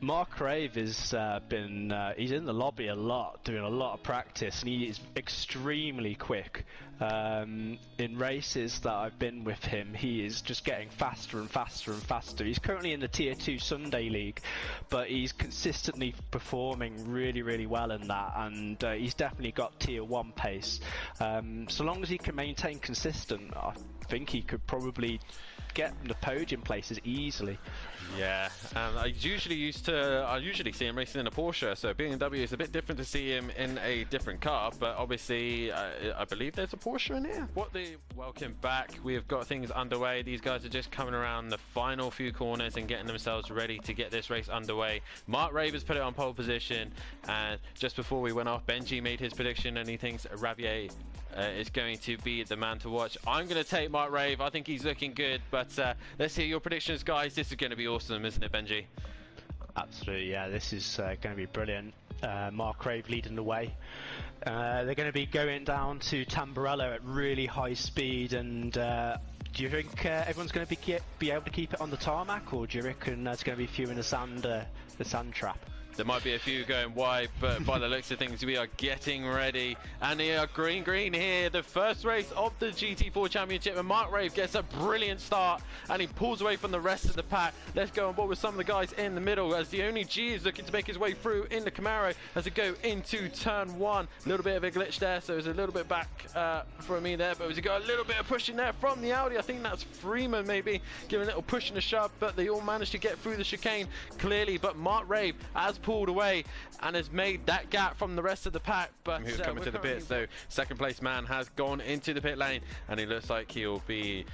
Mark Rave has he's in the lobby a lot, doing a lot of practice, and he is extremely quick. In races that I've been with him, he is just getting faster and faster and faster. He's currently in the Tier 2 Sunday League, but he's consistently performing really, really well in that, and he's definitely got Tier 1 pace. So long as he can maintain consistent, I think he could probably get the podium places easily. Yeah, I usually see him racing in a Porsche, so BMW is a bit different to see him in a different car, but obviously I believe there's a Porsche in here. Welcome back. We have got things underway. These guys are just coming around the final few corners and getting themselves ready to get this race underway. Mark Rave has put it on pole position, and just before we went off, Benji made his prediction and he thinks Ravier is going to be the man to watch. I'm going to take Mark Rave. I think he's looking good, but let's hear your predictions, guys. This is going to be awesome, isn't it, Benji? Absolutely, yeah. This is going to be brilliant. Mark Rave leading the way. They're going to be going down to Tamburello at really high speed, and do you think everyone's going to be able to keep it on the tarmac, or do you reckon there's going to be a few in the sand trap? There might be a few going wide, but by the looks of things, we are getting ready. And they are green here. The first race of the GT4 Championship, and Mark Rave gets a brilliant start, and he pulls away from the rest of the pack. Let's go on board with some of the guys in the middle, as the only G is looking to make his way through in the Camaro as it go into turn 1. A little bit of a glitch there, so it's a little bit back for me there, but we got a little bit of pushing there from the Audi. I think that's Freeman maybe giving a little push and a shove, but they all managed to get through the chicane clearly. But Mark Rave has pulled away and has made that gap from the rest of the pack. But who's coming to the pits, so second place man has gone into the pit lane, and he looks like he'll be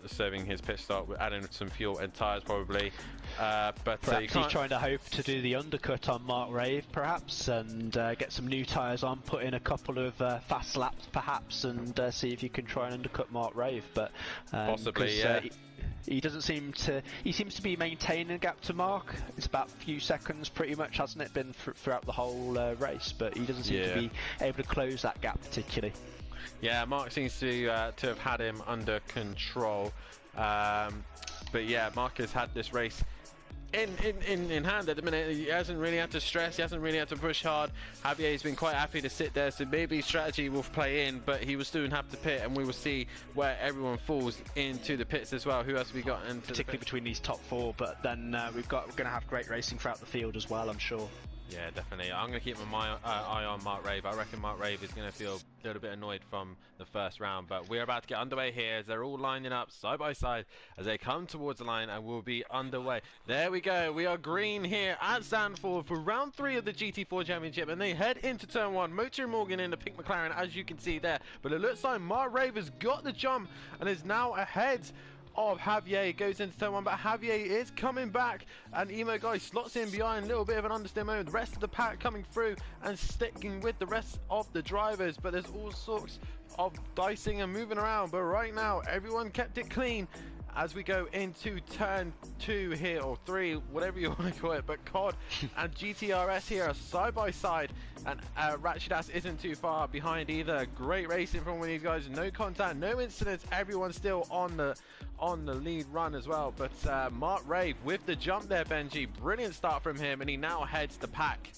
serving his pit stop, adding some fuel and tyres probably. But perhaps he's trying to hope to do the undercut on Mark Rave perhaps, and get some new tyres on, put in a couple of fast laps perhaps, and see if you can try and undercut Mark Rave. But possibly, yeah. He doesn't seem to. He seems to be maintaining a gap to Mark. It's about a few seconds, pretty much, hasn't it been throughout the whole race? But he doesn't seem to be able to close that gap particularly. Yeah, Mark seems to have had him under control. But yeah, Mark has had this race in hand at the minute. He hasn't really had to stress, he hasn't really had to push hard. Javier's been quite happy to sit there, so maybe strategy will play in, but he will soon have to pit, and we will see where everyone falls into the pits as well. Who else have we got into particularly between these top 4, but then we're going to have great racing throughout the field as well, I'm sure. Yeah, definitely. I'm going to keep my eye on Mark Rave. I reckon Mark Rave is going to feel a little bit annoyed from the first round, but we're about to get underway here as they're all lining up side by side as they come towards the line, and we'll be underway. There we go. We are green here at Zandvoort for round 3 of the GT4 Championship, and they head into turn 1. Motor Morgan in the pink McLaren, as you can see there, but it looks like Mark Rave has got the jump and is now ahead of Javier. Goes into turn 1, but Javier is coming back, and Emo Guy slots in behind. A little bit of an understeer moment. The rest of the pack coming through and sticking with the rest of the drivers, but there's all sorts of dicing and moving around. But right now, everyone kept it clean as we go into turn 2 here, or 3, whatever you want to call it. But COD and GTRS here are side by side, and Ratchet Ass isn't too far behind either. Great racing from one of these guys. No contact, no incidents. Everyone's still on the lead run as well. But Mark Rave with the jump there, Benji. Brilliant start from him, and he now heads the pack.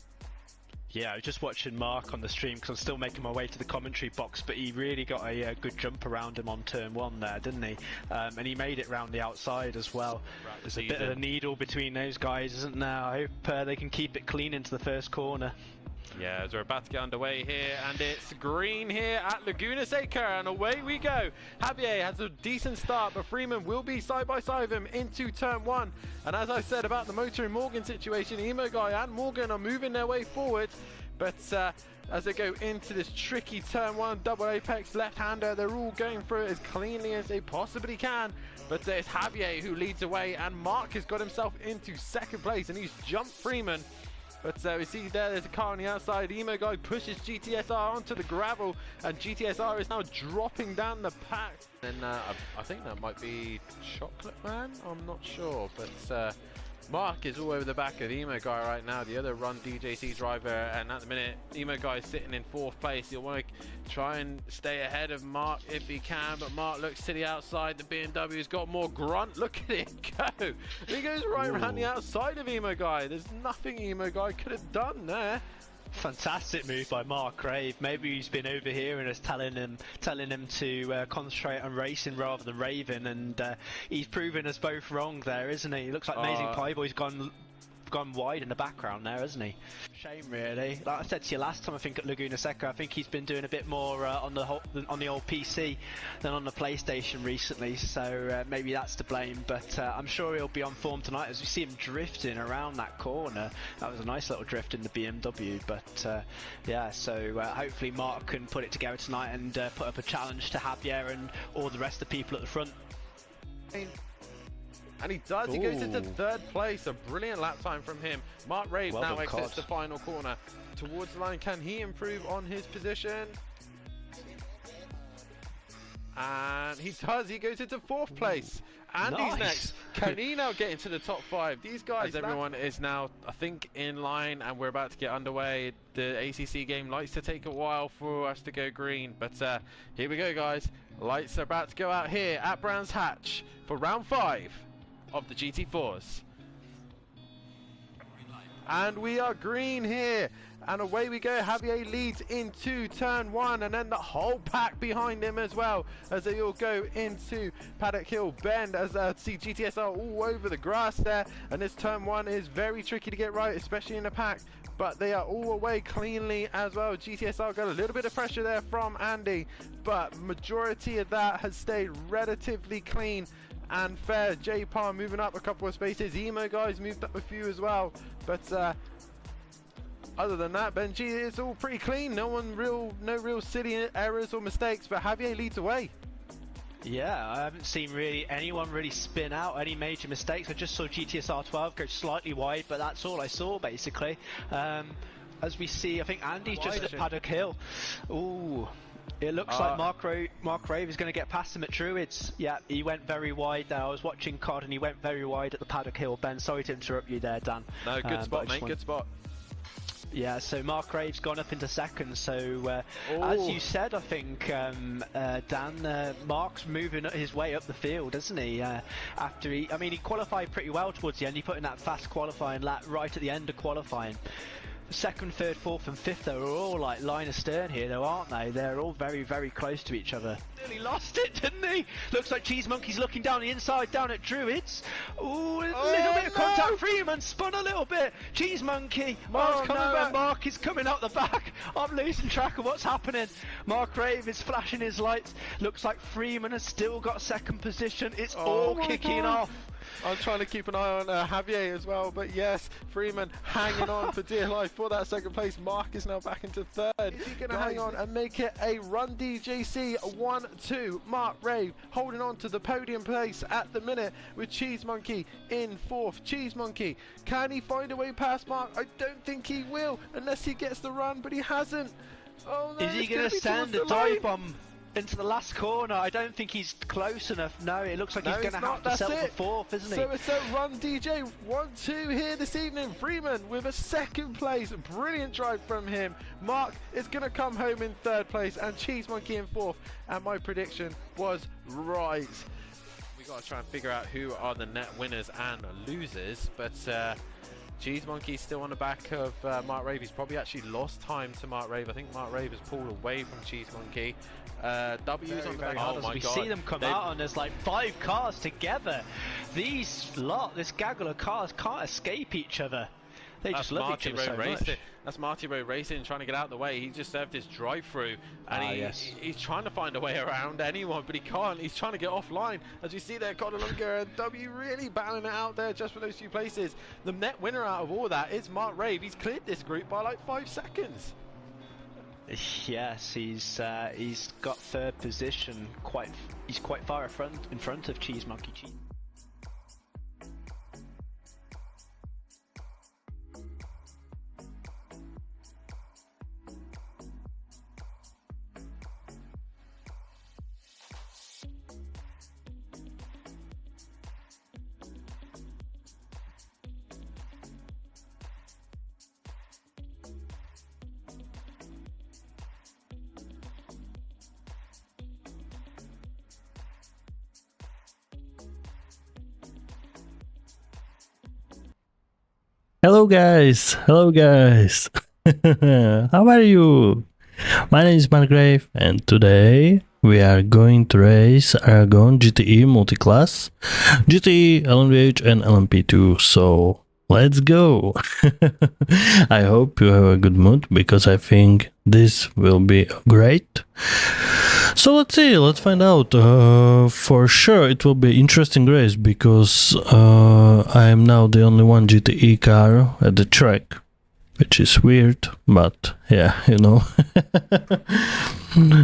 Yeah, I was just watching Mark on the stream because I'm still making my way to the commentary box, but he really got a good jump around him on turn 1 there, didn't he? And he made it round the outside as well. There's a bit of a needle between those guys, isn't there? I hope they can keep it clean into the first corner. Yeah, as we're about to get underway here, and it's green here at Laguna Seca, and away we go. Javier has a decent start, but Freeman will be side by side with him into turn 1. And as I said about the Motor and Morgan situation, Emo Guy and Morgan are moving their way forward, but as they go into this tricky turn 1 double apex left-hander, they're all going through it as cleanly as they possibly can. But it's Javier who leads away, and Mark has got himself into second place, and he's jumped Freeman. But we see there's a car on the outside. Emo Guy pushes GTSR onto the gravel, and GTSR is now dropping down the pack. And I think that might be Chocolate Man, I'm not sure. But Mark is all over the back of Emo Guy right now, the other Run DJC driver, and at the minute, Emo Guy is sitting in 4th place. He'll want to try and stay ahead of Mark if he can, but Mark looks to the outside. The BMW's got more grunt. Look at it go. He goes right around the outside of Emo Guy. There's nothing Emo Guy could have done there. Fantastic move by Mark Rave. Maybe he's been overhearing us telling him to concentrate on racing rather than raving, and he's proven us both wrong there, isn't he? Looks like Amazing Pie Boy's gone wide in the background there, hasn't he? Shame, really. Like I said to you last time, I think at Laguna Seca, I think he's been doing a bit more on the old PC than on the PlayStation recently, so maybe that's to blame. But I'm sure he'll be on form tonight as we see him drifting around that corner. That was a nice little drift in the BMW. But yeah, so hopefully Mark can put it together tonight and put up a challenge to Javier and all the rest of the people at the front. And he does. He goes into 3rd place. A brilliant lap time from him. Mark Rave now exits the final corner towards the line. Can he improve on his position? And he does. He goes into 4th place. And he's next. Can he now get into the top 5? These guys. As everyone is now, I think, in line, and we're about to get underway. The ACC game likes to take a while for us to go green, but here we go, guys. Lights are about to go out here at Brands Hatch for round 5 of the GT4s. And we are green here, and away we go. Javier leads into turn 1, and then the whole pack behind him as well, as they all go into Paddock Hill Bend, as see GTS are all over the grass there, and this turn 1 is very tricky to get right, especially in a pack, but they are all away cleanly as well. GTSR got a little bit of pressure there from Andy, but majority of that has stayed relatively clean and fair. J-Par moving up a couple of spaces. Emo Guys moved up a few as well, but other than that, Benji, it's all pretty clean. No real silly errors or mistakes, but Javier leads away. Yeah, I haven't seen really anyone really spin out any major mistakes. I just saw GTSR 12 go slightly wide, but that's all I saw basically. As we see, I think Andy's just at Paddock Hill. Ooh. It looks like Mark Rave is going to get past him at Druids. Yeah, he went very wide there. I was watching COD and he went very wide at the Paddock Hill bend. Sorry to interrupt you there, Dan. No, good spot, mate. Good spot. Yeah, so Mark Rave's gone up into 2nd. So as you said, I think Dan, Mark's moving his way up the field, isn't he? After he qualified pretty well towards the end. He put in that fast qualifying lap right at the end of qualifying. 2nd, 3rd, 4th and 5th, they were all like line astern here though, aren't they? They're all very, very close to each other. Nearly lost it, didn't he? Looks like Cheese Monkey's looking down the inside down at Druids. Ooh, a little bit of contact. Freeman spun a little bit. Cheese Monkey. Mark's coming back. Mark is coming out the back. I'm losing track of what's happening. Mark Rave is flashing his lights. Looks like Freeman has still got 2nd position. It's all kicking off. I'm trying to keep an eye on Javier as well, but yes, Freeman hanging on for dear life for that 2nd place. Mark is now back into 3rd. Is he going to hang on and make it a Run DJC 1-2? Mark Rave holding on to the podium place at the minute with Cheese Monkey in 4th. Cheese Monkey, can he find a way past Mark? I don't think he will unless he gets the run, but he hasn't. Oh, no, is he going to send a dive bomb into the last corner? I don't think he's close enough. No, it looks like he's going to have to settle for 4th, isn't he? So it's a Run DJ 1-2 here this evening. Freeman with a 2nd place. Brilliant drive from him. Mark is going to come home in 3rd place and Cheese Monkey in 4th. And my prediction was right. We got to try and figure out who are the net winners and losers. But Cheese Monkey's still on the back of Mark Rave. He's probably actually lost time to Mark Rave. I think Mark Rave has pulled away from Cheese Monkey. W's on the back. Oh my God. We see them come out and there's like 5 cars together. This gaggle of cars can't escape each other. They just love each other so much. That's Marty Rowe Racing trying to get out of the way. He just served his drive-through and he's trying to find a way around anyone, but he can't. He's trying to get offline. As you see there, Codalunga and W really battling it out there just for those 2 places. The net winner out of all that is Mark Rave. He's cleared this group by like 5 seconds. Yes, he's got 3rd position. He's quite far in front of Cheese Monkey. Hello guys, hello guys. How are you? My name is Marek and today we are going to race Aragon GTE multiclass, GTE, LMDH and LMP2, so let's go. I hope you have a good mood because I think this will be great. So let's see, let's find out. For sure it will be an interesting race because I am now the only one GTE car at the track, which is weird, but yeah, you know.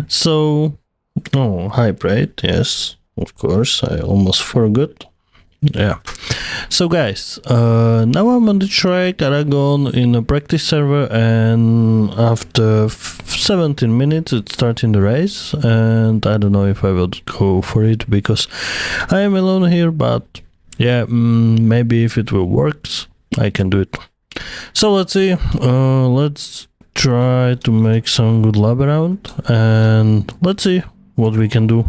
So, oh, hype rate, yes, of course, I almost forgot. Yeah. So guys, now I'm on the track Aragon in a practice server, and after 17 minutes it's starting the race, and I don't know if I will go for it because I am alone here, but yeah, maybe if it will work, I can do it. So let's see, let's try to make some good lap around, and let's see what we can do.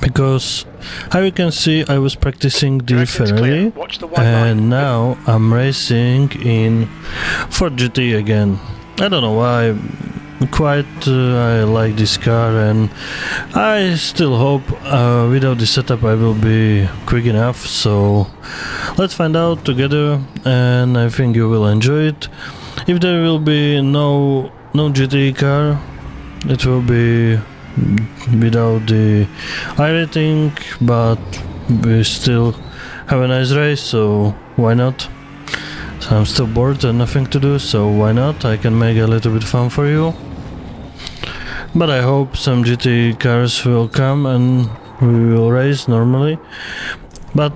Because, how you can see, I was practicing the Ferrari, and now I'm racing in Ford GT again. I don't know why, quite I like this car, and I still hope without the setup I will be quick enough, so let's find out together, and I think you will enjoy it. If there will be no GT car, it will be without the high rating, but we still have a nice race, so why not? So I'm still bored and nothing to do, so why not? I can make a little bit fun for you. But I hope some GT cars will come and we will race normally. But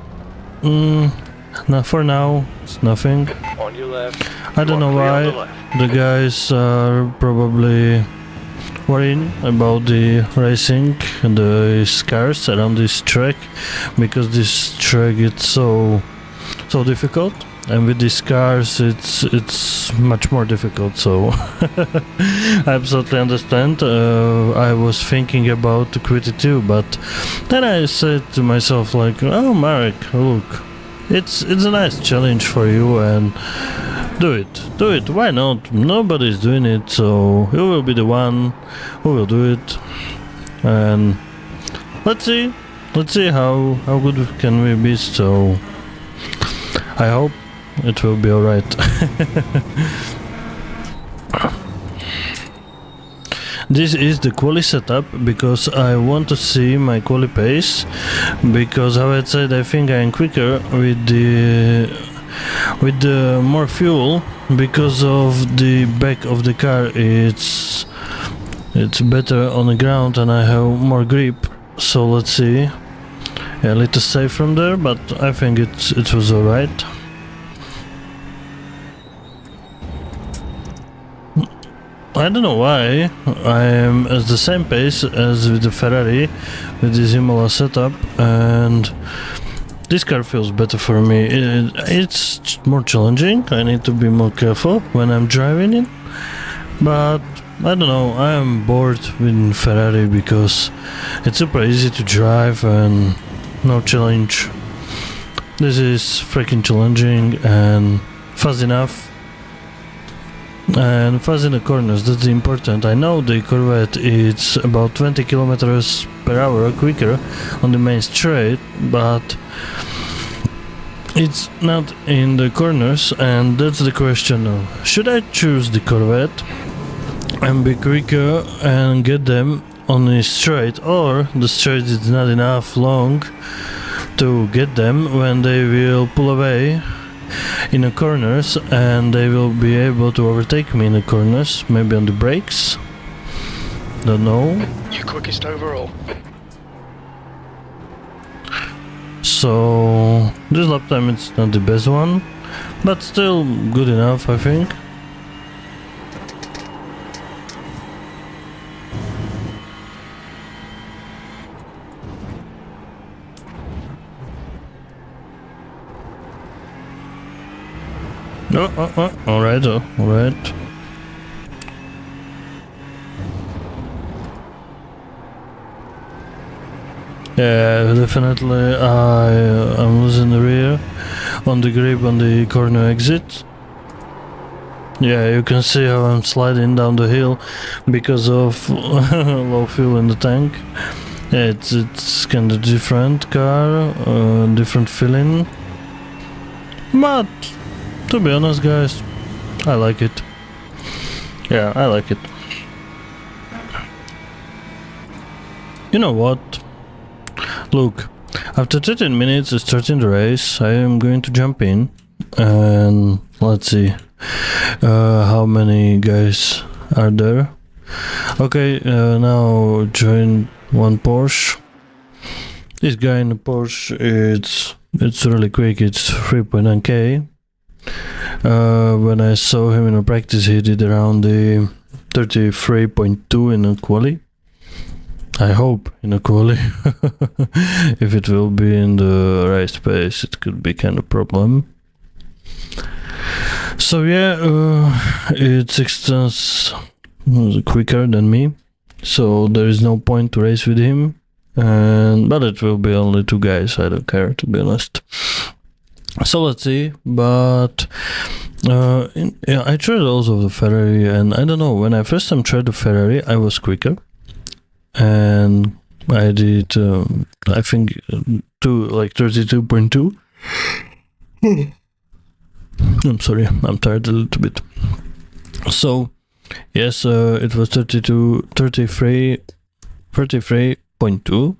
for now, it's nothing. On your left. I don't know why the guys are probably worrying about the racing and the cars around this track, because this track is so difficult, and with these cars it's much more difficult, so I absolutely understand. I was thinking to quit it too, but then I said to myself like, oh Marek, look, it's a nice challenge for you, and do it, why not? Nobody's doing it, so you will be the one who will do it, and let's see how good can we be, so I hope it will be alright. This is the quali setup because I want to see my quali pace, because how I said, I think I am quicker with the more fuel, because of the back of the car it's better on the ground and I have more grip, so let's see. Yeah, a little safe from there, but I think it was alright. I don't know why I am at the same pace as with the Ferrari with the Imola setup, and this car feels better for me. It's more challenging, I need to be more careful when I'm driving it, but I don't know, I am bored with Ferrari because it's super easy to drive and no challenge. This is freaking challenging and fast enough. And fast in the corners, that's important. I know the Corvette is about 20 kilometers per hour quicker on the main straight, but it's not in the corners, and that's the question now. Should I choose the Corvette and be quicker and get them on the straight, or the straight is not enough long to get them when they will pull away in the corners, and they will be able to overtake me in the corners, maybe on the brakes, don't know. You quickest overall. So this lap time it's not the best one, but still good enough, I think. Alright. Yeah, definitely I'm losing the rear. on the grip on the corner exit. Yeah, you can see how I'm sliding down the hill because of low fuel in the tank. Yeah, it's kind of different car, different feeling. But to be honest, guys, I like it. Yeah, I like it. You know what? Look, after 13 minutes of starting the race, I am going to jump in and let's see how many guys are there. Okay, now join one Porsche. This guy in the Porsche, it's really quick, it's 3.9k. When I saw him in a practice, he did around the 33.2 in a quali. I hope in a quali. If it will be in the race pace, it could be kind of problem. So yeah, it's 6 times quicker than me, so there is no point to race with him. But it will be only 2 guys. I don't care, to be honest. So let's see. But yeah, I tried also the Ferrari, and I don't know. When I first time tried the Ferrari, I was quicker. And I did, I think, 32.2. I'm sorry, I'm tired a little bit. So, yes, it was 33.2,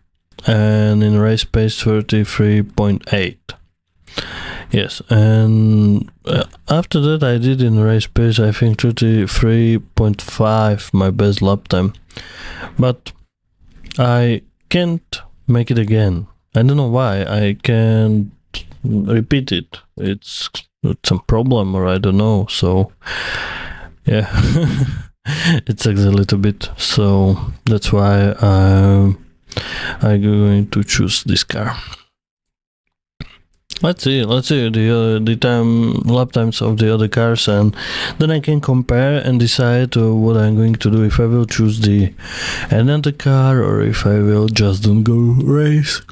and in race pace 33.8. Yes, and after that I did in race pace, I think 33.5, my best lap time. But I can't make it again. I don't know why. I can't repeat it. It's some problem, or I don't know. So yeah, it sucks a little bit. So that's why I'm going to choose this car. Let's see the lap times of the other cars, and then I can compare and decide what I'm going to do, if I will choose the another car or if I will just don't go race.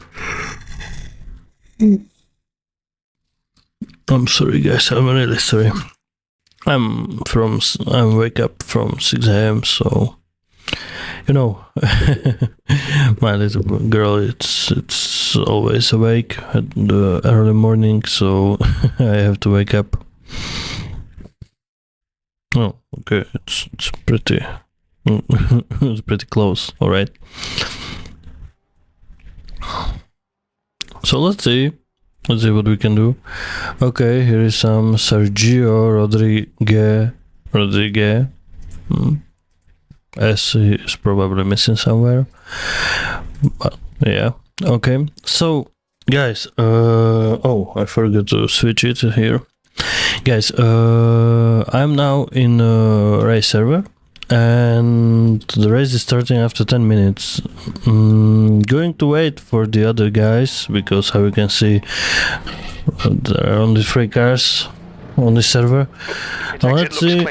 I'm sorry guys, I'm really sorry. I'm wake up from 6 AM, so you know, my little girl, it's always awake at the early morning, so I have to wake up. Oh, okay, it's pretty it's pretty close. All right. So let's see what we can do. Okay, here is some Sergio Rodriguez. S is probably missing somewhere, but yeah. Okay, so guys, oh, I forgot to switch it here. Guys, I'm now in a race server, and the race is starting after 10 minutes. Going to wait for the other guys, because how you can see, there are only 3 cars on the server. Now let's see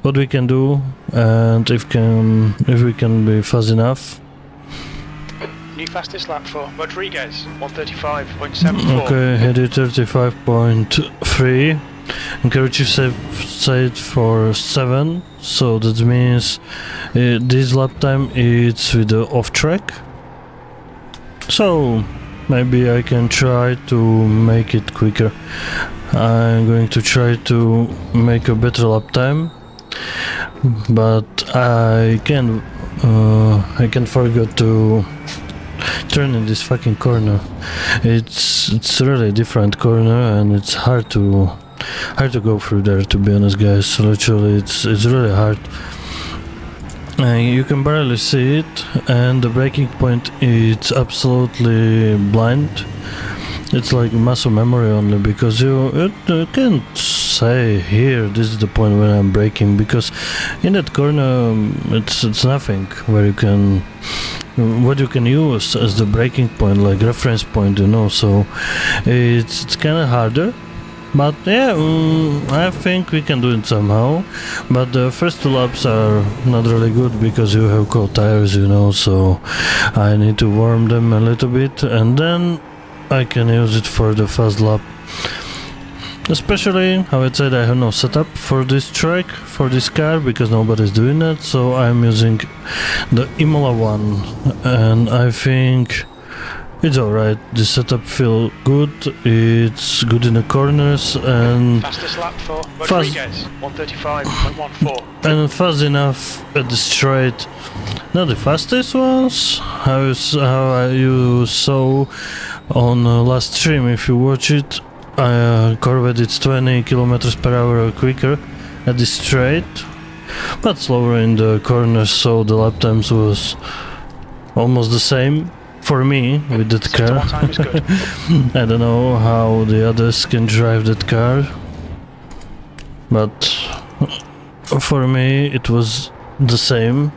what we can do, and if we can be fast enough. New fastest lap for Rodriguez, 135.74. Okay, he did 35.3. And Karuchi said for 7, so that means this lap time is with the off track. So maybe I can try to make it quicker. I'm going to try to make a better lap time, but I can forget to turn in this fucking corner. It's really a different corner, and it's hard to go through there, to be honest guys. Literally it's really hard. You can barely see it, and the braking point is absolutely blind. It's like muscle memory only, because you can't say here this is the point where I'm braking, because in that corner it's nothing where you can what you can use as the braking point, like reference point, you know. So it's kind of harder. But yeah, I think we can do it somehow. But the first 2 laps are not really good, because you have cold tires, you know, so I need to warm them a little bit, and then I can use it for the fast lap. Especially, how I said, I have no setup for this track, for this car, because nobody's doing it, so I'm using the Imola one, and I think it's alright. The setup feels good, it's good in the corners, and Fastest lap for Rodriguez, 135.14. and fast enough at the straight. Not the fastest ones, how you saw on last stream, if you watch it. Corvette it's 20 kilometers per hour quicker at the straight, but slower in the corners, so the lap times was almost the same for me with that car. Time is good. I don't know how the others can drive that car, but for me it was the same.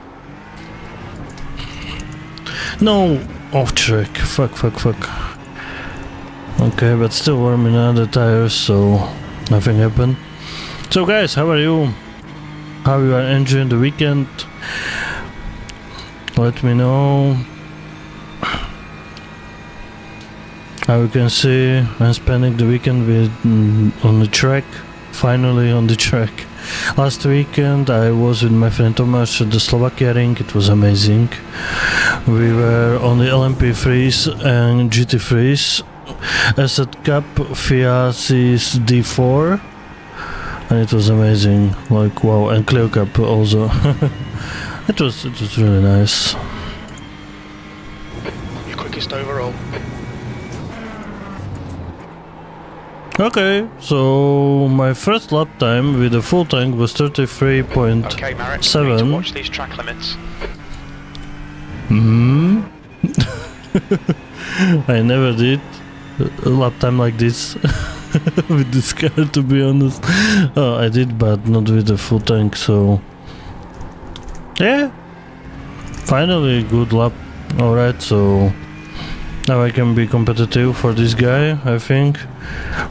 No, off track, fuck. Okay, but still warming up the tires, so nothing happened. So guys, how are you? How you are enjoying the weekend? Let me know. How you can see, I'm spending the weekend with on the track. Finally on the track. Last weekend I was with my friend Tomáš at the Slovakia ring. It was amazing. We were on the LMP3s and GT3s. Asset Cup Fiasis D4, and it was amazing, like wow, and Clio Cup also. it was really nice. Your quickest overall. Okay, so my first lap time with a full tank was 33.7. Okay, Marek, you need to watch these track limits. I never did a lap time like this with this car, to be honest. Oh, I did, but not with a full tank, so yeah, finally good lap. Alright, so now I can be competitive for this guy, I think,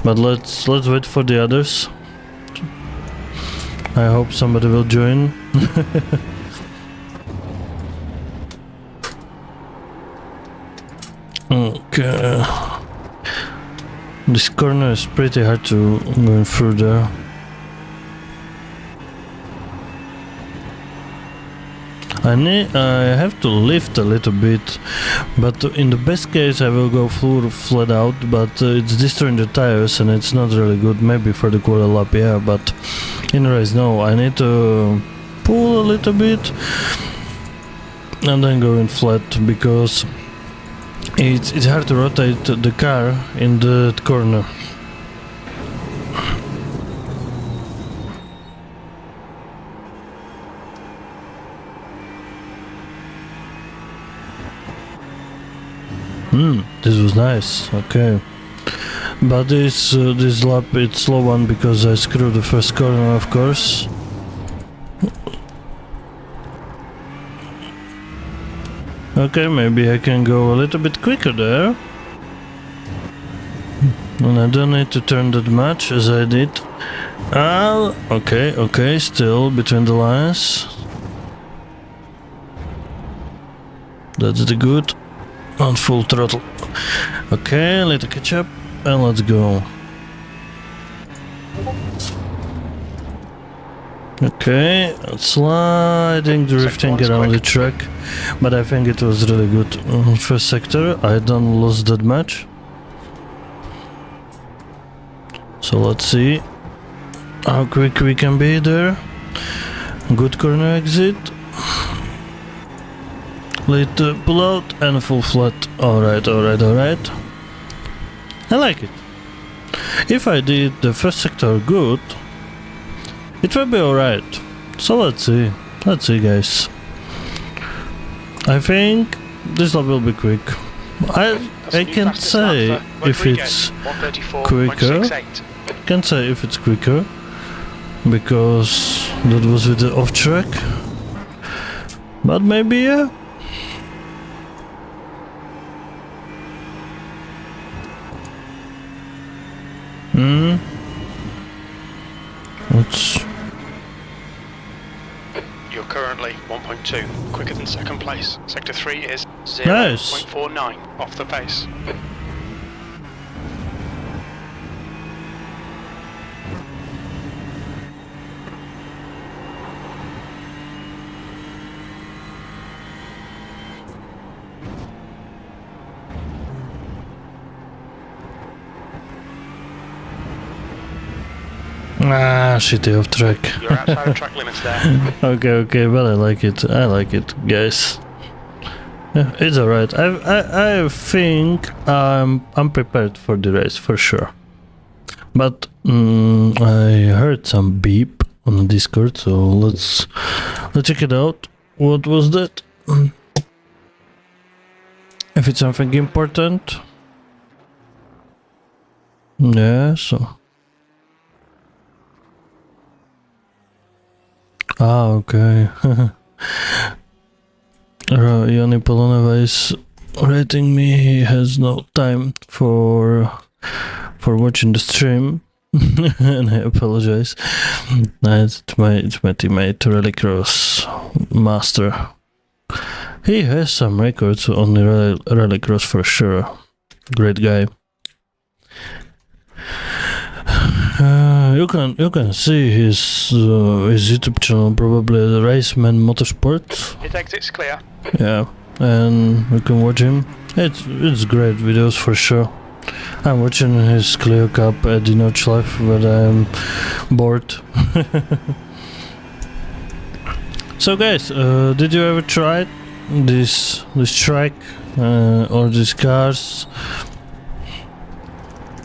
but let's wait for the others. I hope somebody will join. Okay. This corner is pretty hard to go through there. I have to lift a little bit, but in the best case I will go full flat out, but it's destroying the tires and it's not really good. Maybe for the quarter lap, yeah, but in race no, I need to pull a little bit and then go in flat, because it's hard to rotate the car in the corner. This was nice, okay. But this lap it's slow one because I screwed the first corner, of course. Okay, maybe I can go a little bit quicker there. And I don't need to turn that much as I did. Okay, still between the lines. That's the good. On full throttle. Okay, little catch up and let's go. Okay, sliding, drifting around the track, but I think it was really good. First sector, I don't lose that much. So let's see how quick we can be there. Good corner exit. Little pull out and full flat. Alright. I like it. If I did the first sector good, it will be alright. So let's see. Guys. I think this lap will be quick. I can't say if it's quicker. Because that was with the off track. But maybe yeah. You're currently 1.2 quicker than second place. Sector 3 is 0.49 off the pace. Ah, shitty off track. You're outside of track limits there. Okay, but I like it, guys. Yeah, it's alright. I think I'm prepared for the race for sure. But I heard some beep on the Discord, so let's check it out. What was that? If it's something important. Yeah, so. Ah, okay. Yanni Poloneva is rating me. He has no time for watching the stream, and I apologize. It's my teammate Rallycross Master. He has some records on the Rallycross for sure. Great guy. You can see his YouTube channel probably as Raceman Motorsport. His exit's clear. Yeah, and you can watch him. It's great videos for sure. I'm watching his Clio Cup at the Notch Life when I'm bored. So guys, did you ever try this track or these cars?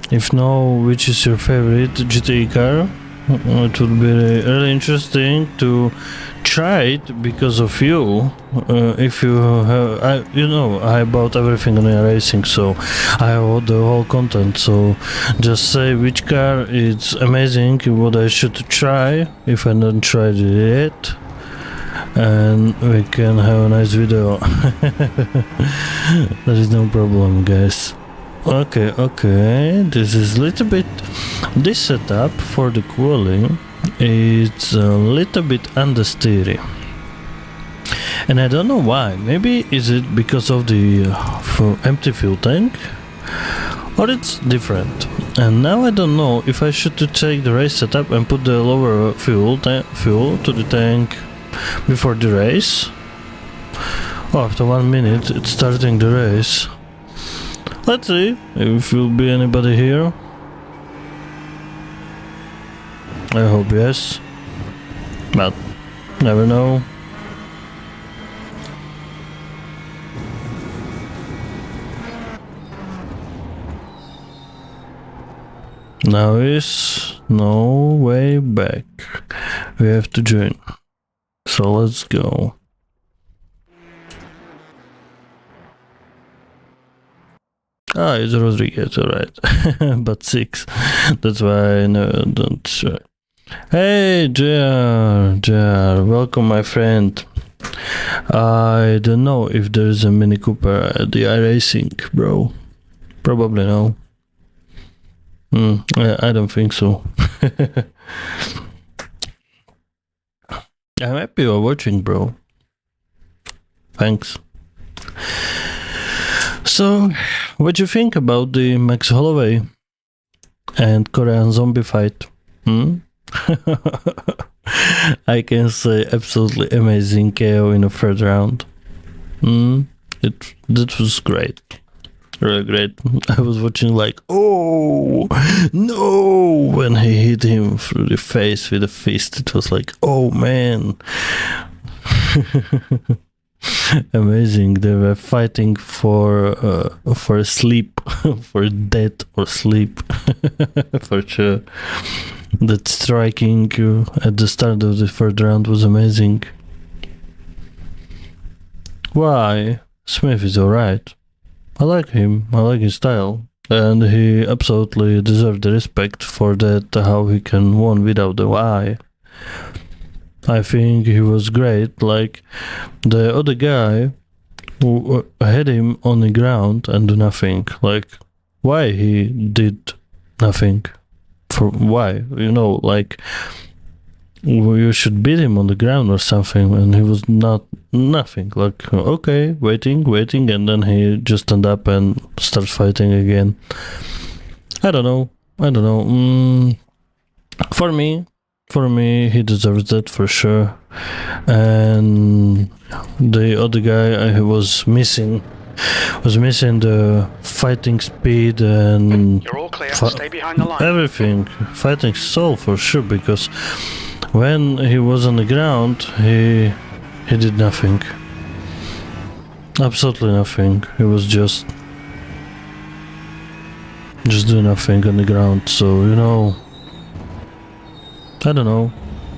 If no, which is your favorite GTE car? It would be really interesting to try it because of you. If you have, I bought everything on racing, so I have the whole content. So just say which car is amazing, what I should try if I don't try it yet, and we can have a nice video. There is no problem, guys. Okay, this is a little bit, this setup for the cooling, it's a little bit understeery. And I don't know why, maybe is it because of the empty fuel tank, or it's different. And now I don't know if I should take the race setup and put the lower fuel to the tank before the race. Oh, after 1 minute it's starting the race. Let's see if will be anybody here. I hope yes, but never know. Now is no way back. We have to join. So let's go. Ah, it's Rodriguez, alright. But 6. That's why I don't try. Hey, JR, welcome my friend. I don't know if there's a Mini Cooper at the iRacing, bro. Probably no. I don't think so. I'm happy you're watching, bro. Thanks. So, what do you think about the Max Holloway and Korean zombie fight? I can say absolutely amazing KO in the third round. That was great. Really great. I was watching like, oh no, when he hit him through the face with a fist. It was like, oh man. Amazing. They were fighting for sleep, for death or sleep. For sure. That striking at the start of the third round was amazing. Why? Smith is alright. I like him. I like his style. And he absolutely deserved the respect for that, how he can win without the Y. I think he was great. Like the other guy who had him on the ground and do nothing. Like, why he did nothing? For why? You know, like you should beat him on the ground or something, and he was nothing. Like, okay, waiting, and then he just stand up and start fighting again. I don't know. For me, he deserves that for sure. And the other guy, I was missing the fighting speed and clear. Stay behind the line. Everything. Fighting soul for sure, because when he was on the ground, he did nothing. Absolutely nothing. He was just doing nothing on the ground. So, you know, I don't know.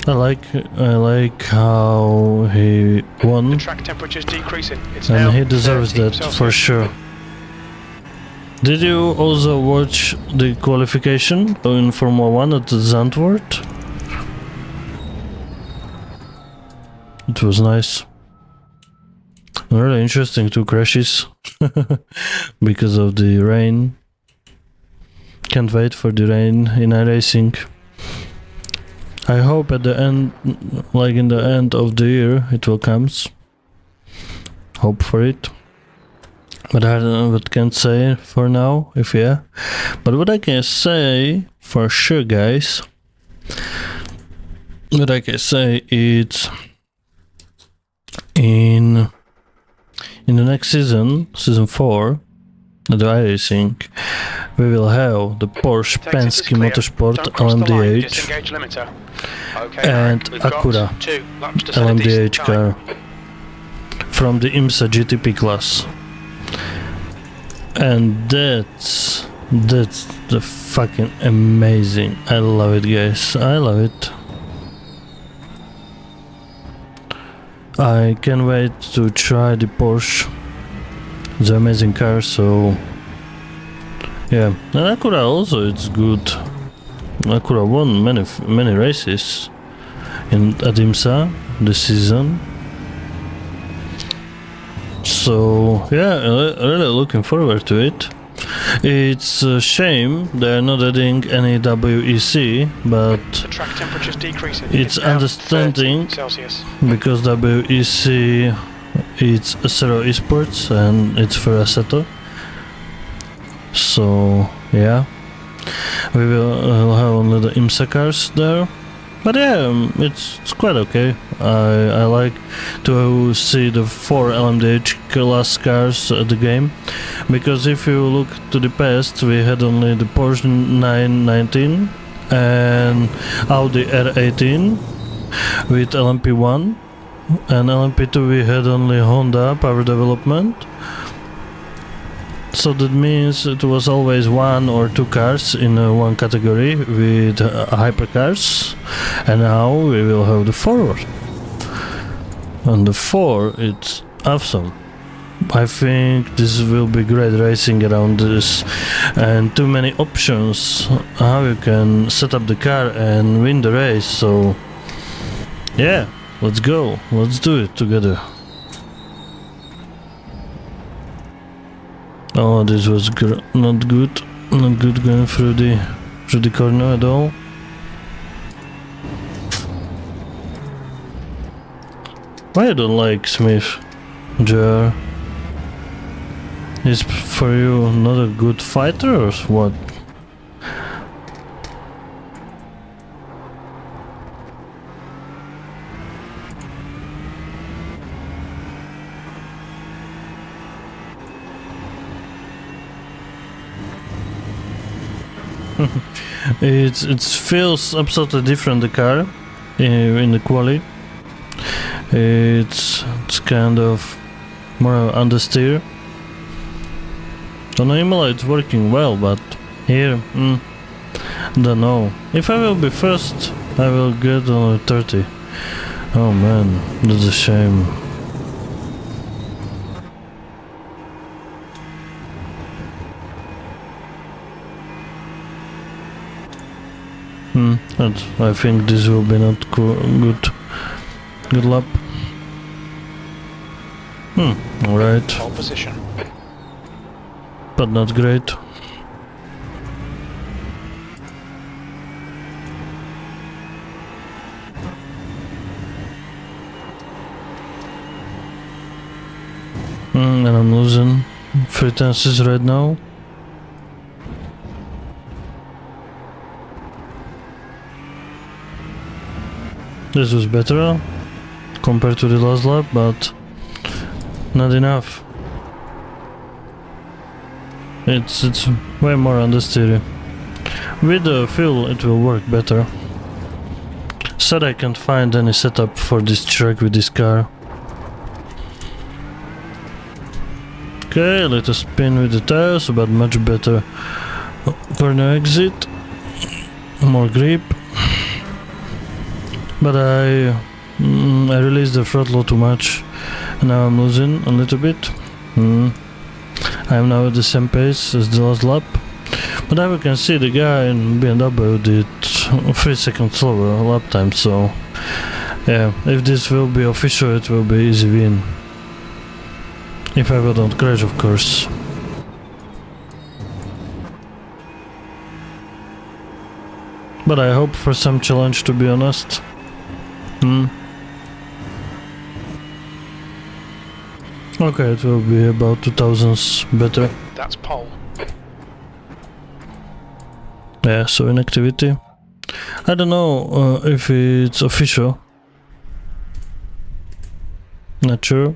I like how he won. The track temperature's decreasing. It's And now he deserves 13 that Celsius. for sure. Did you also watch the qualification in Formula 1 at Zandvoort? It was nice. Really interesting, 2 crashes because of the rain. Can't wait for the rain in iRacing. I hope at the end, like in the end of the year, it will come. Hope for it. But I don't know what I can say for now, if yeah. But what I can say for sure, guys, what I can say is in the next season, season 4, the iRacing, we will have the Porsche Penske Motorsport LMDH Disengage limiter. Okay, and we've got Acura 2 laps to set a decent LMDH time. car from the IMSA GTP class. And that's the fucking amazing. I love it, guys. I love it. I can't wait to try the Porsche. It's an amazing car, so yeah. And Acura also, it's good. Acura won many races at IMSA this season. So yeah, really looking forward to it. It's a shame they're not adding any WEC, but The track temperature's decreasing. it's now understanding 13 Celsius. because WEC it's Acero Esports and it's for Assetto. So yeah, we will have only the IMSA cars there. But yeah, it's quite okay. I like to see the 4 LMDH class cars at the game, because if you look to the past, we had only the Porsche 919 and Audi R18 with LMP1, and LMP2 we had only Honda Power Development. So that means it was always 1 or 2 cars in one category with hypercars, and now we will have the 4. And the 4, it's awesome. I think this will be great racing around this, and too many options how you can set up the car and win the race. So yeah, let's go, let's do it together. Oh, this was not good going through the corner at all. Why you don't like Smith, JR? Is for you not a good fighter or what? It feels absolutely different, the car in the quali. It's kind of more understeer. On Imola it's working well, but here, don't know. If I will be first, I will get only 30. Oh man, that's a shame. But I think this will be not good lap. Alright. Pole position. But not great. And I'm losing 3 tenses right now. This was better compared to the last lap, but not enough. It's way more understeer. With the fuel it will work better. Sad I can't find any setup for this track with this car. Okay, let us spin with the tires, but much better corner exit, more grip. But I released the throttle too much, and now I'm losing a little bit. I am now at the same pace as the last lap, but now we can see the guy in BMW did 3 seconds slower lap time, so yeah, if this will be official it will be easy win. If I will not crash, of course. But I hope for some challenge, to be honest. Okay, it will be about 2000s better. That's pole. Yeah, so inactivity. I don't know if it's official. Not sure.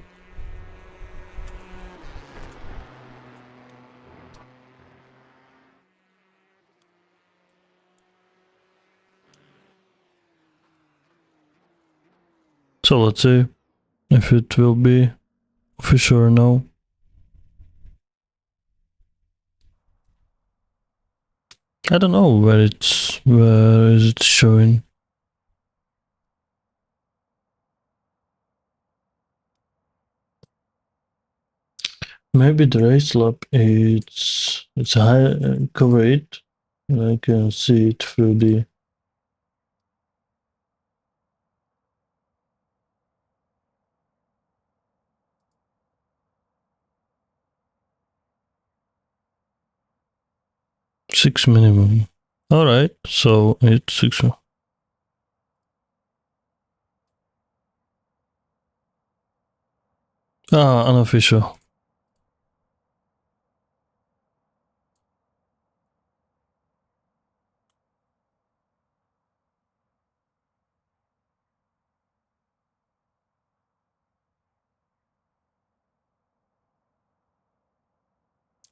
So let's see if it will be official or no. I don't know where is it showing. Maybe the race lap it's high cover it. I can see it through the six minimum. Alright, so it's 6. Unofficial.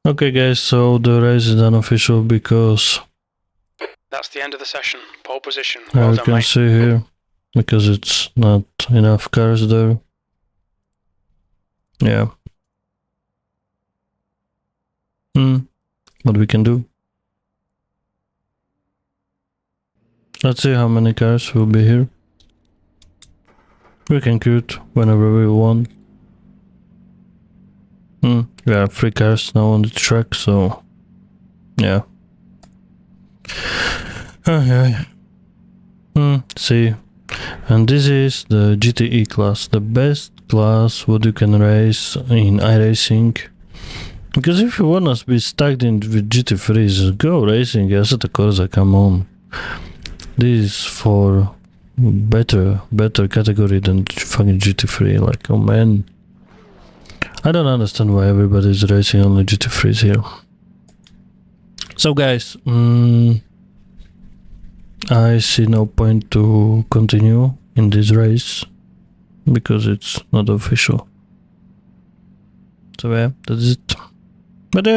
Okay guys, so the race is unofficial because That's the end of the session. Pole position. Well I done, can mate. see here, because it's not enough cars there. Yeah. What we can do. Let's see how many cars will be here. We can quit whenever we want. We have 3 cars now on the track, so yeah. See, and this is the GTE class, the best class what you can race in iRacing. Because if you wanna be stuck in with GT3s, go racing Assetto Corsa, come on. This is for better category than fucking GT3, like, oh man. I don't understand why everybody is racing only GT3s here. So guys, I see no point to continue in this race because it's not official. So yeah, that's it. But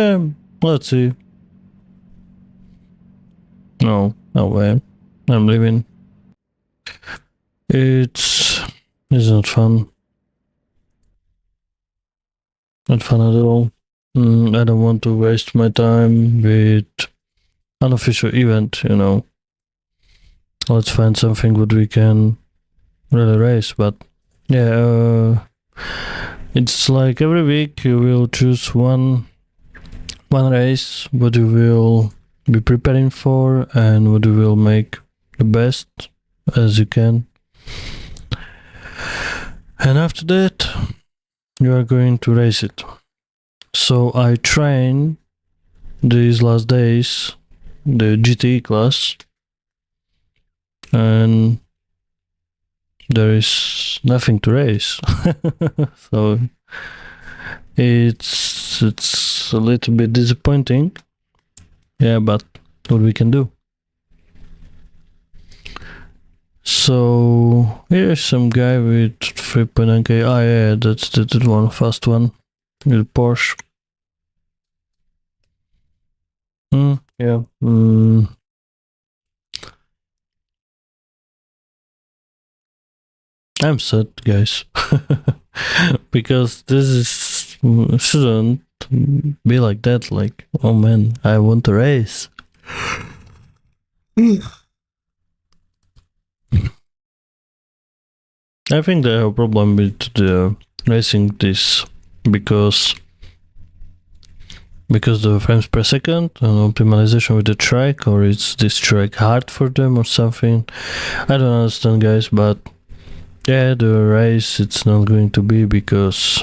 let's see. No way. I'm leaving. It's not fun. Not fun at all. I don't want to waste my time with unofficial event, you know. Let's find something what we can really race, but yeah, it's like every week you will choose one race what you will be preparing for and what you will make the best as you can. And after that, you are going to race it. So I train these last days the GTE class, and there is nothing to race. So it's a little bit disappointing. Yeah, but what we can do. So here's some guy with 3.9k. Oh yeah, that's the one, fast one with Porsche. Yeah. I'm sad, guys, because this is shouldn't be like that. Like, oh man, I want to race. I think they have a problem with the racing this because the frames per second and optimization with the track, or is this track hard for them or something. I don't understand, guys, but yeah, the race it's not going to be because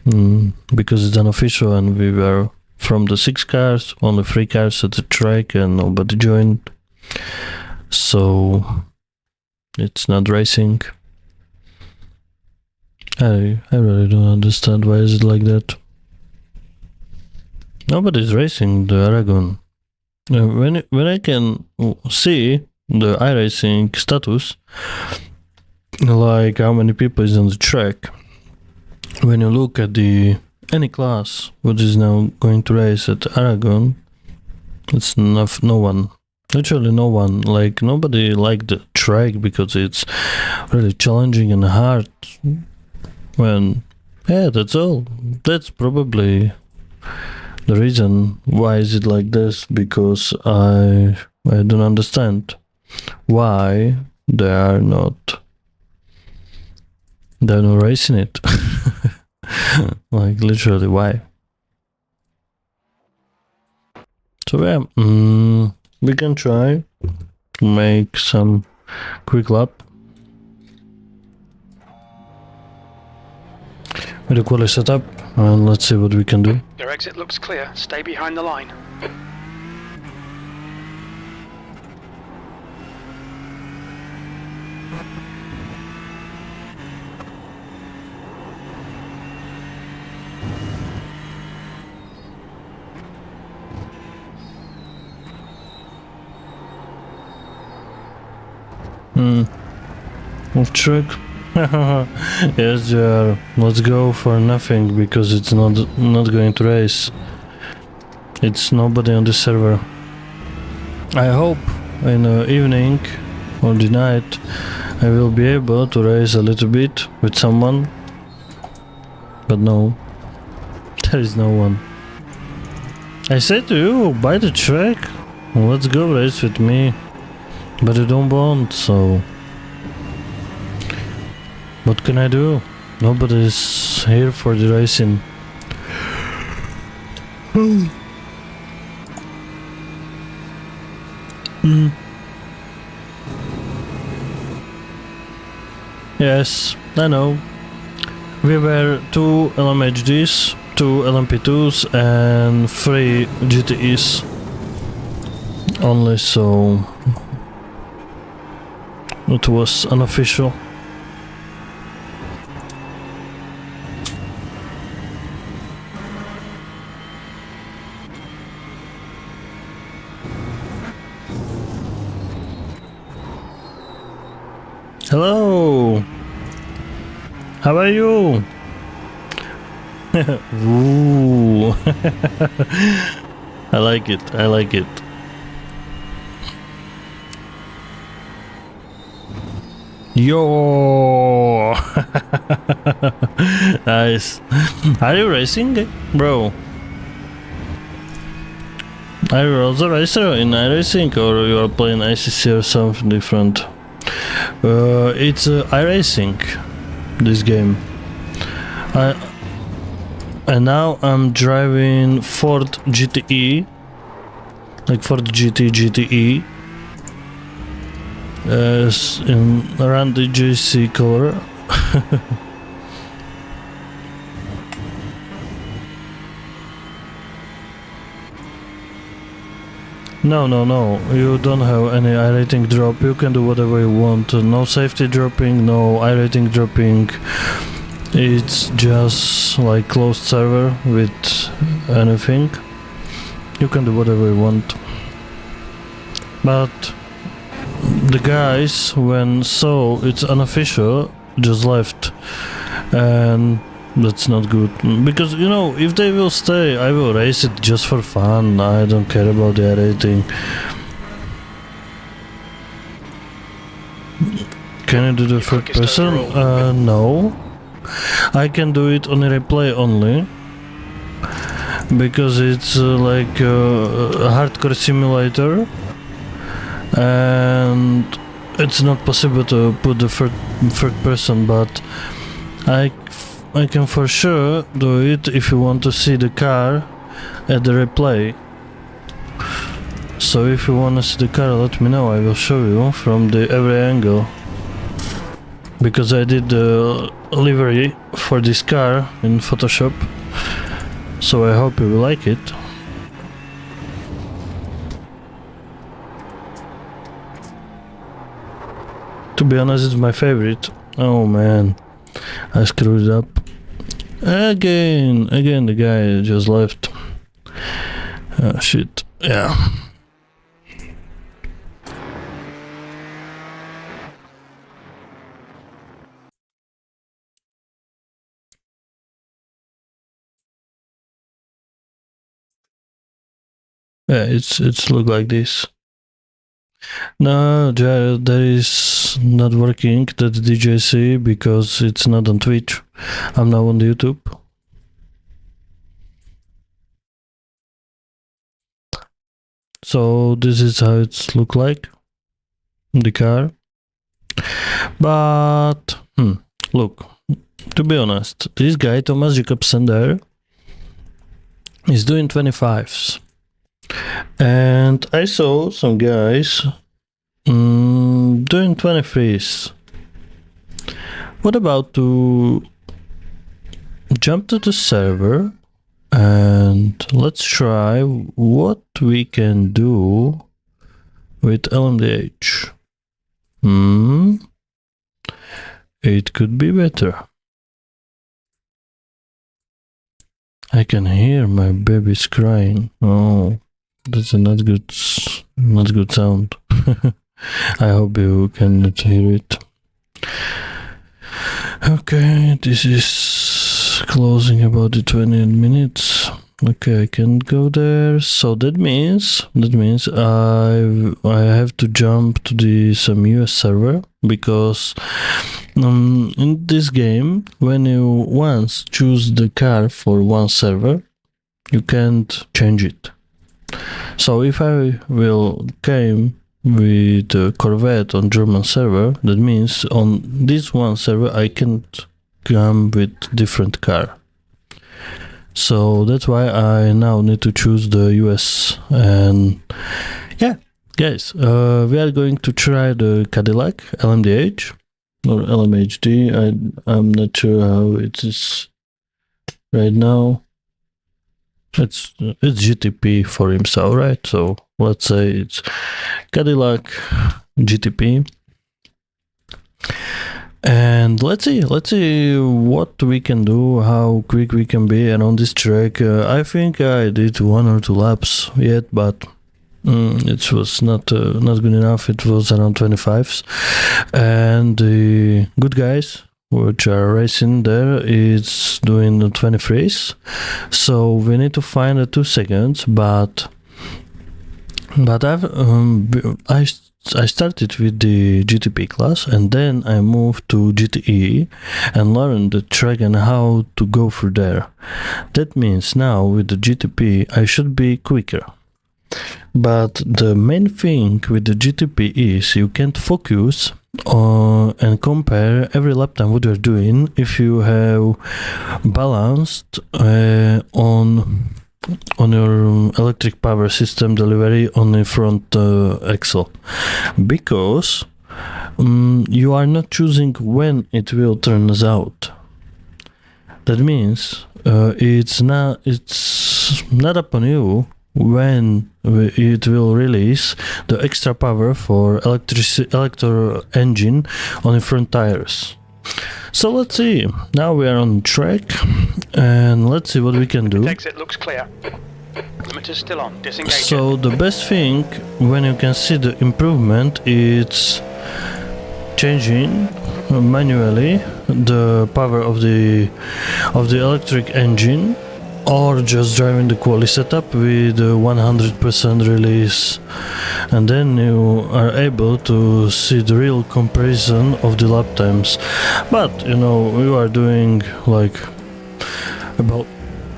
it's unofficial and we were from the 6 cars, only 3 cars at the track and nobody joined, so it's not racing. I really don't understand why is it like that. Nobody's racing the Aragon. When I can see the iRacing status, like how many people is on the track, when you look at any class which is now going to race at Aragon, it's no one. Literally no one. Like nobody liked the track because it's really challenging and hard. When yeah, that's all. That's probably the reason why is it like this, because I don't understand why they're not racing it. Like literally why. So yeah, we can try to make some quick lap with a quality setup, and let's see what we can do. Your exit looks clear. Stay behind the line. Off track. Yes, JR. Let's go for nothing because it's not going to race. It's nobody on the server. I hope in the evening or the night I will be able to race a little bit with someone, but no, there is no one. I said to you, buy the track, let's go race with me, but you don't want, so what can I do? Nobody is here for the racing. Yes, I know. We were 2 LMHDs, 2 LMP2s and 3 GTEs only, so it was unofficial. Hello! How are you? Ooh. I like it, I like it. Yo! Nice. Are you racing, bro? Are you also a racer in iRacing, or you are playing ICC or something different? It's iRacing, this game. And now I'm driving Ford GTE, like Ford GTE, around the JC color. No, you don't have any iRating drop, you can do whatever you want, no safety dropping, no iRating dropping, it's just like closed server with anything, you can do whatever you want. But the guys, when saw it's unofficial, just left, and that's not good, because you know, if they will stay, I will race it just for fun. I don't care about the rating. Can I do the third person? No. I can do it on a replay only. Because it's like a hardcore simulator. And it's not possible to put the third person, but I can for sure do it if you want to see the car at the replay. So if you want to see the car, let me know, I will show you from every angle. Because I did the livery for this car in Photoshop, so I hope you will like it. To be honest, it's my favorite. Oh man, I screwed it up. Again, the guy just left. Oh shit, yeah. Yeah, it's look like this. No, Jared, that is not working, that DJC, because it's not on Twitch. I'm now on the YouTube. So this is how it's look like, the car. But, look, to be honest, this guy, Thomas Jacobsen there, is doing 25s. And I saw some guys doing 23s. What about to jump to the server and let's try what we can do with LMDH. It could be better. I can hear my babies crying. Oh, that's a not good sound. I hope you cannot hear it. Okay, this is closing about the 20 minutes. Okay, I can go there. So that means I have to jump to some US server, because in this game, when you once choose the car for one server, you can't change it. So if I will came with a Corvette on German server, that means on this one server I can't come with different car. So that's why I now need to choose the US. And yeah, guys, we are going to try the Cadillac LMDH or LMHD. I'm not sure how it is right now. It's GTP for himself, right? So let's say it's Cadillac GTP. And let's see what we can do, how quick we can be around this track. I think I did 1 or 2 laps yet, but it was not good enough. It was around 25s, and the good guys which are racing there is doing 23s. So we need to find the 2 seconds, but I started with the GTP class and then I moved to GTE and learned the track and how to go through there. That means now with the GTP I should be quicker. But the main thing with the GTP is you can't focus and compare every lap time what you're doing if you have balanced on your electric power system delivery on the front axle, because you are not choosing when it will turn out. That means it's not upon you when it will release the extra power for electro engine on the front tires. So let's see, now we are on track and let's see what we can do. Exit looks clear. Limiter's still on, disengage. So the best thing when you can see the improvement is changing manually the power of the electric engine or just driving the quali setup with 100% release, and then you are able to see the real comparison of the lap times. But you know, we are doing like about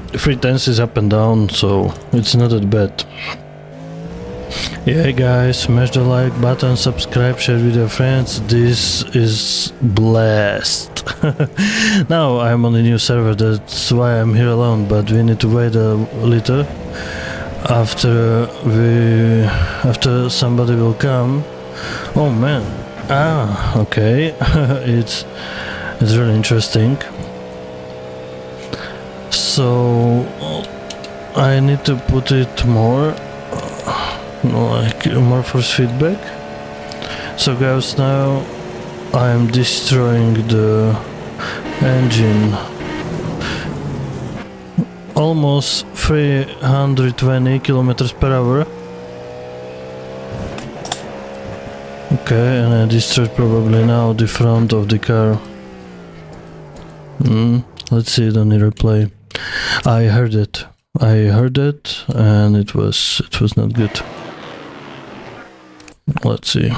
3 tenths up and down, so it's not that bad. Yeah guys, smash the like button, subscribe, share with your friends. This is blast. Now I'm on a new server, that's why I'm here alone, but we need to wait a little after somebody will come. Oh man, okay. it's really interesting. So I need to put it more like more force feedback. So guys, now I'm destroying the engine. Almost 320 kilometers per hour. Okay, and I destroyed probably now the front of the car. Let's see it on the replay. I heard it, and it was not good. Let's see.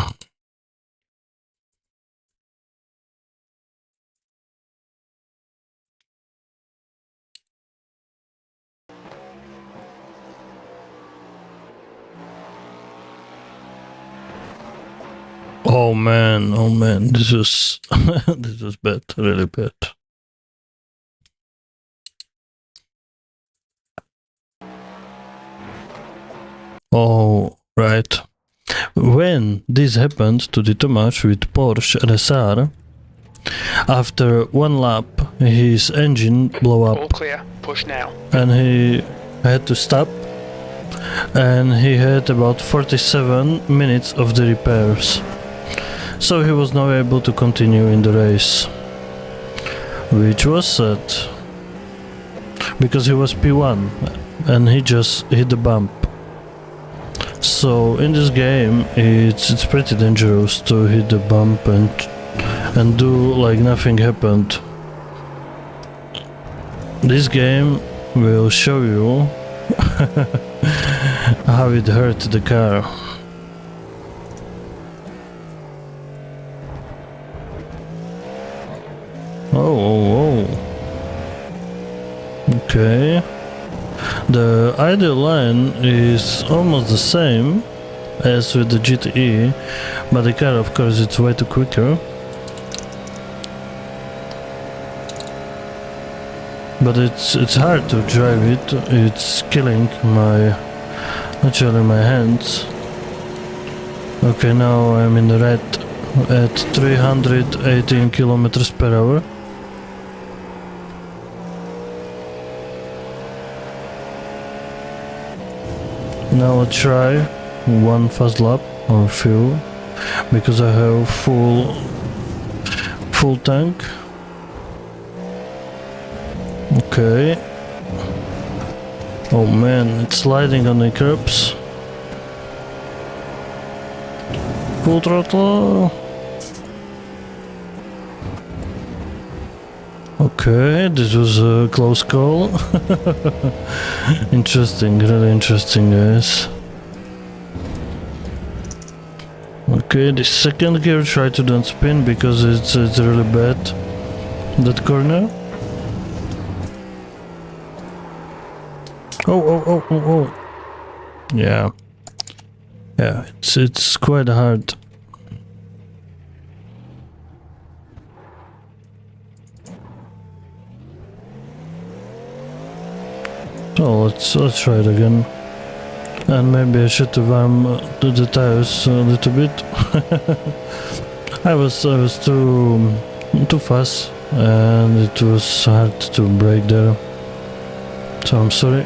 Oh man, this was this was bad, really bad. Oh, right. When this happened to the Tomasz with Porsche RSR, after 1 lap his engine blew up. All clear, push now. And he had to stop, and he had about 47 minutes of the repairs. So he was not able to continue in the race, which was sad, because he was P1 and he just hit the bump. So in this game it's pretty dangerous to hit the bump and do like nothing happened. This game will show you how it hurt the car. Oh. Okay. The ideal line is almost the same as with the GTE, but the car, of course, it's way too quicker. But it's hard to drive it. It's killing literally my hands. Okay, now I'm in the red at 318 kilometers per hour. Now I'll try 1 fast lap or few, because I have full tank. Okay. Oh man, it's sliding on the curbs. Full throttle. Okay, this was a close call. Interesting, really interesting, guys. Okay, the second gear, try to don't spin because it's really bad, that corner. Oh. Yeah, it's quite hard. So let's try it again, and maybe I should have do the tires a little bit. I was too fast, and it was hard to brake there. So I'm sorry.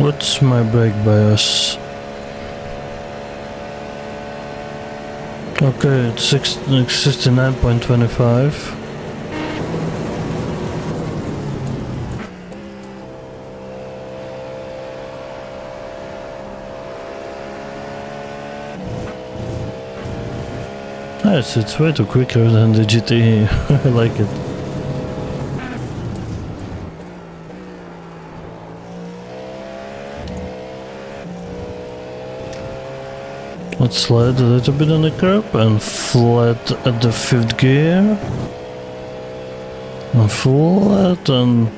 What's my brake bias? Okay, it's 69.25. Nice, it's way too quicker than the GTE. I like it. Let's slide a little bit on the curb and flat at the 5th gear. And flat and...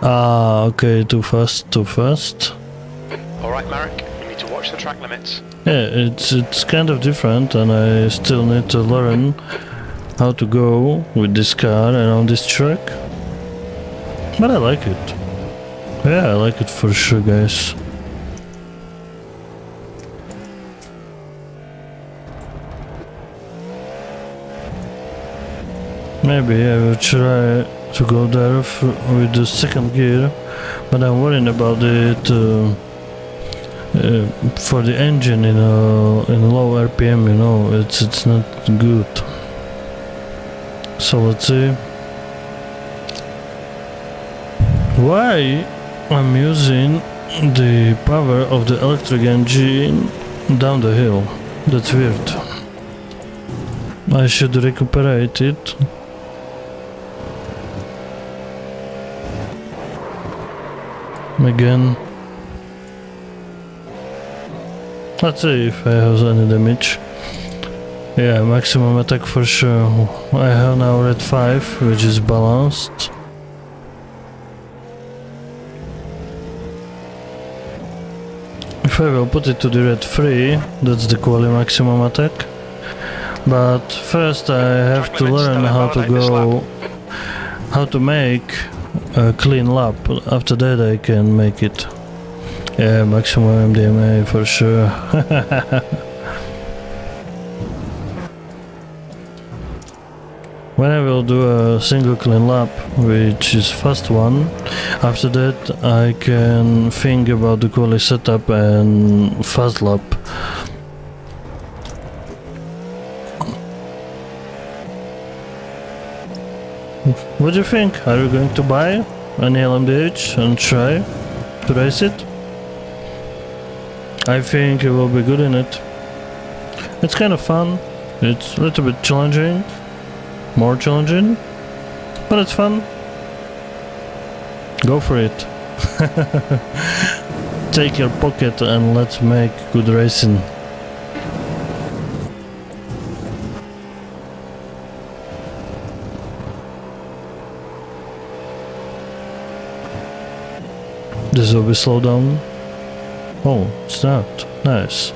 Ah, okay, too fast, too fast. Alright, Marek, you need to watch the track limits. Yeah, it's kind of different and I still need to learn how to go with this car around this track. But I like it. Yeah, I like it for sure, guys. Maybe I will try to go there with the 2nd gear, but I'm worried about it for the engine in low RPM, you know, it's not good. So let's see. Why I'm using the power of the electric engine down the hill? That's weird. I should recuperate it. Again. Let's see if I have any damage. Yeah, maximum attack for sure. I have now red 5, which is balanced. If I will put it to the red 3, that's the quali maximum attack. But first I have to learn how to go, how to make a clean lap. After that I can make it. Yeah, maximum MDMA for sure. When I will do a single clean lap, which is fast one, after that I can think about the quali setup and fast lap. What do you think? Are you going to buy an LMDH and try to race it? I think you will be good in it. It's kind of fun. It's a little bit challenging. More challenging. But it's fun. Go for it. Take your pocket and let's make good racing. This will be slow down. Oh, it's not. Nice.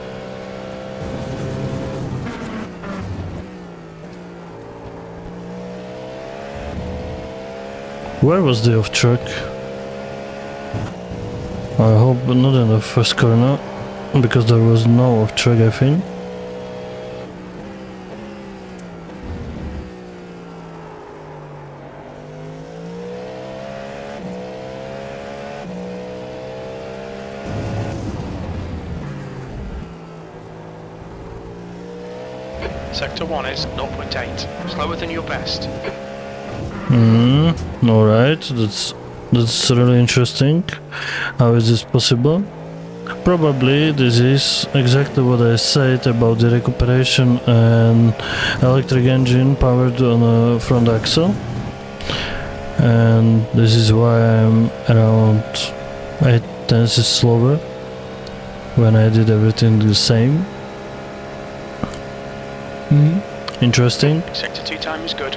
Where was the off track? I hope not in the first corner, because there was no off track, I think. Sector 1 is 0.8, slower than your best. Alright, that's really interesting. How is this possible? Probably this is exactly what I said about the recuperation and electric engine powered on a front axle. And this is why I'm around 8 tenths slower when I did everything the same. Interesting. Sector 2 time is good.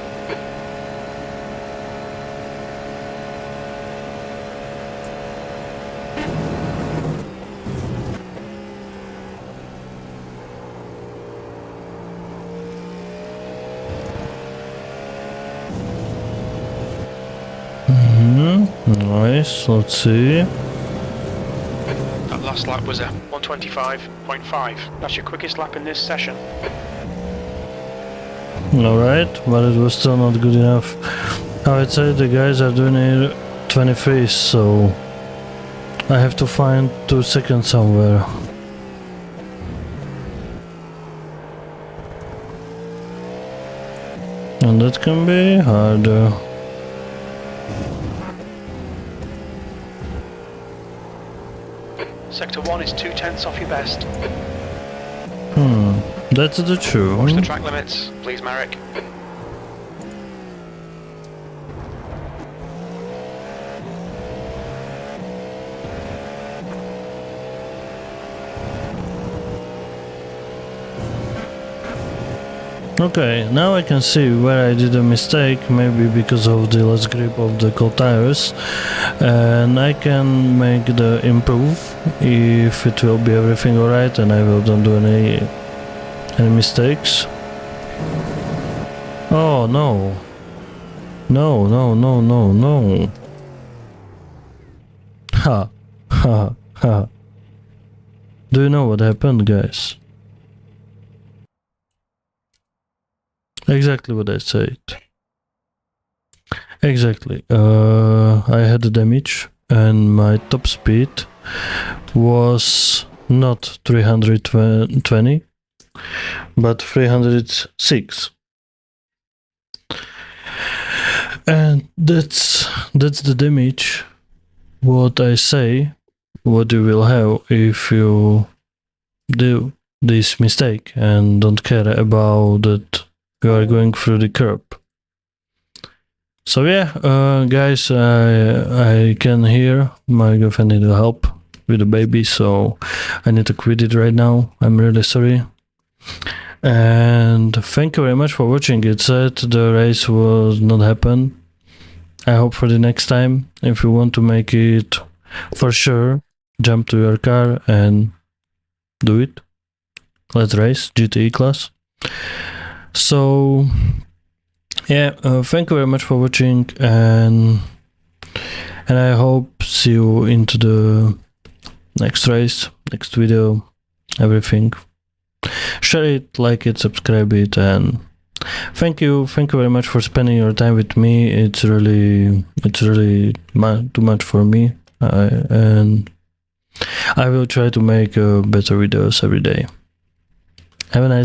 Nice, let's see. That last lap was a 125.5. That's your quickest lap in this session. Alright, but it was still not good enough. I would say the guys are doing it 23, so I have to find 2 seconds somewhere. And that can be harder. Sector 1 is 2 tenths off your best. That's the truth. Watch the track limits, please, Marek. Okay, now I can see where I did a mistake, maybe because of the less grip of the cold tires, and I can make the improve if it will be everything alright and I will don't do any mistakes. Oh no. No, no, no, no, no. Ha, ha, ha. Do you know what happened, guys? Exactly what I said. Exactly. I had a damage and my top speed was not 320 but 306. And that's the damage what I say what you will have if you do this mistake and don't care about that you are going through the curb. So yeah, guys, I can hear my girlfriend need help with the baby, so I need to quit it right now. I'm really sorry. And thank you very much for watching. It said the race was not happen. I hope for the next time, if you want to make it for sure, jump to your car and do it. Let's race GTE class. So yeah, thank you very much for watching, and I hope see you into the next race, next video, everything. Share it, like it, subscribe it, and thank you very much for spending your time with me. It's really too much for me, and I will try to make better videos every day. Have a nice day.